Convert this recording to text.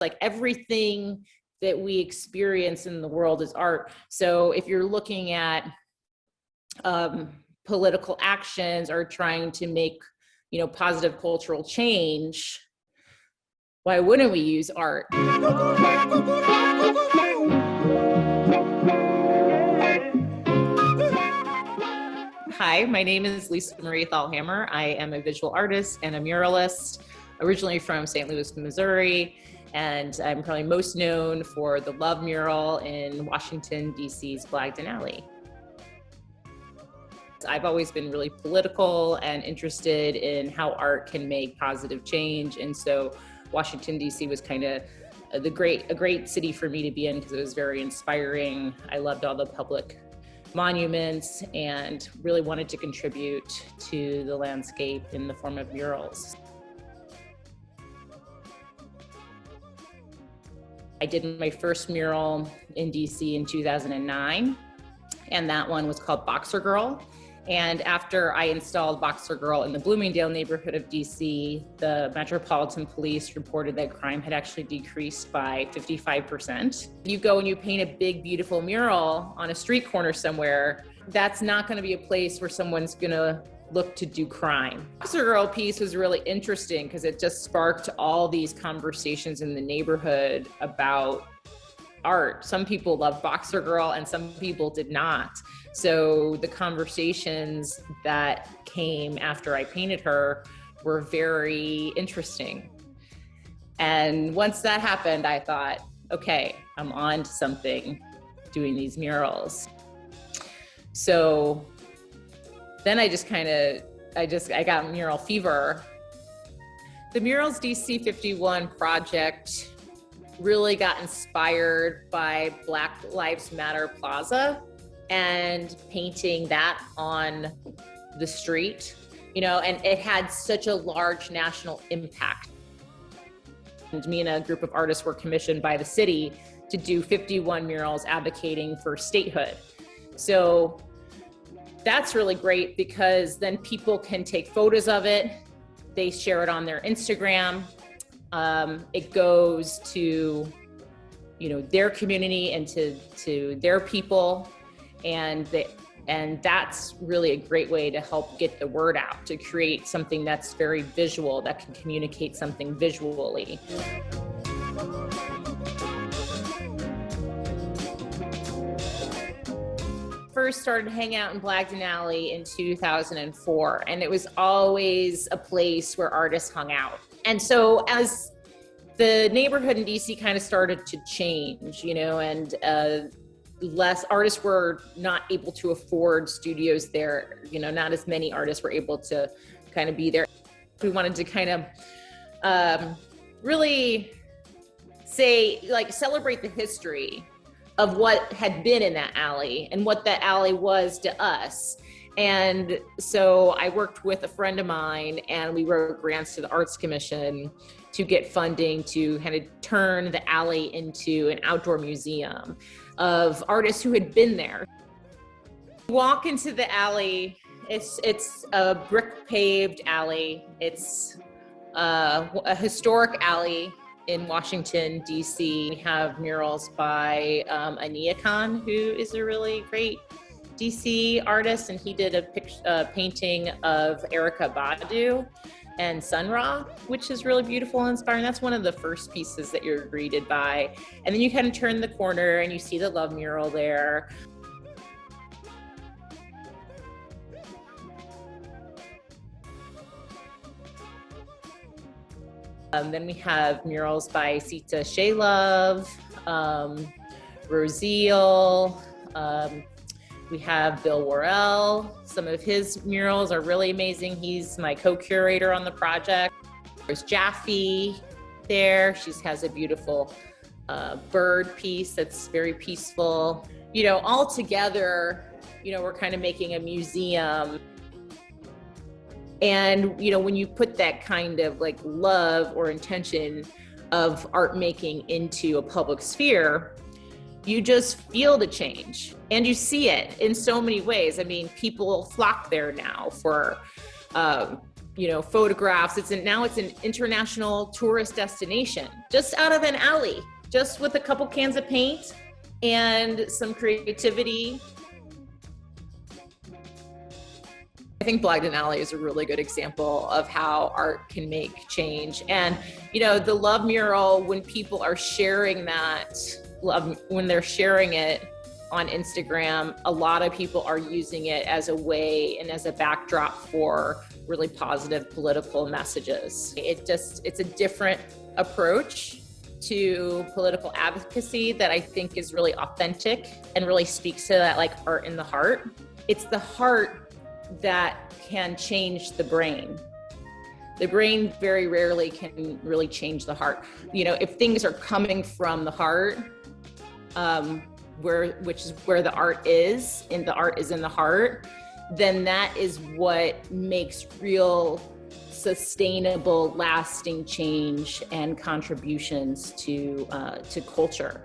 Like everything that we experience in the world is art. So if you're looking at political actions or trying to make, positive cultural change, why wouldn't we use art? Hi, my name is Lisa Marie Thalhammer. I am a visual artist and a muralist, originally from St. Louis, Missouri, and I'm probably most known for the Love mural in Washington, D.C.'s Blagden Alley. I've always been really political and interested in how art can make positive change, and so Washington, D.C. was kind of a great city for me to be in because it was very inspiring. I loved all the public monuments and really wanted to contribute to the landscape in the form of murals. I did my first mural in DC in 2009, and that one was called Boxer Girl. And after I installed Boxer Girl in the Bloomingdale neighborhood of DC, the Metropolitan Police reported that crime had actually decreased by 55%. You go and you paint a big, beautiful mural on a street corner somewhere, that's not gonna be a place where someone's gonna look to do crime. Boxer Girl piece was really interesting because it just sparked all these conversations in the neighborhood about art. Some people loved Boxer Girl and some people did not. So the conversations that came after I painted her were very interesting. And once that happened, I thought, okay, I'm on to something doing these murals. So then I got mural fever. The Murals DC 51 project really got inspired by Black Lives Matter Plaza and painting that on the street, and it had such a large national impact. And me and a group of artists were commissioned by the city to do 51 murals advocating for statehood. So that's really great because then people can take photos of it, they share it on their Instagram, it goes to their community and to their people, and that's really a great way to help get the word out, to create something that's very visual, that can communicate something visually. First started hanging out in Blagden Alley in 2004, and it was always a place where artists hung out. And so as the neighborhood in DC kind of started to change, and less artists were not able to afford studios there, not as many artists were able to kind of be there. We wanted to kind of really celebrate the history of what had been in that alley and what that alley was to us. And so I worked with a friend of mine and we wrote grants to the Arts Commission to get funding to kind of turn the alley into an outdoor museum of artists who had been there. Walk into the alley, it's a brick paved alley. It's a historic alley in Washington, D.C. We have murals by Ania Khan, who is a really great DC artist, and he did a painting of Erykah Badu and Sun Ra, which is really beautiful and inspiring. That's one of the first pieces that you're greeted by. And then you kind of turn the corner and you see the Love mural there. Then we have murals by Sita Shaylove, Rosile, we have Bill Worrell. Some of his murals are really amazing. He's my co-curator on the project. There's Jaffe there. She has a beautiful bird piece that's very peaceful. All together, we're kind of making a museum. And, when you put that kind of love or intention of art making into a public sphere, you just feel the change and you see it in so many ways. I mean, people flock there now for photographs. Now it's an international tourist destination, just out of an alley, just with a couple cans of paint and some creativity. I think Blagden Alley is a really good example of how art can make change. And, the love mural, when people are sharing that love, when they're sharing it on Instagram, a lot of people are using it as a way and as a backdrop for really positive political messages. It's a different approach to political advocacy that I think is really authentic and really speaks to that art in the heart. It's the heart that can change the brain. The brain very rarely can really change the heart. If things are coming from the heart, which is where the art is, and the art is in the heart, then that is what makes real, sustainable, lasting change and contributions to culture.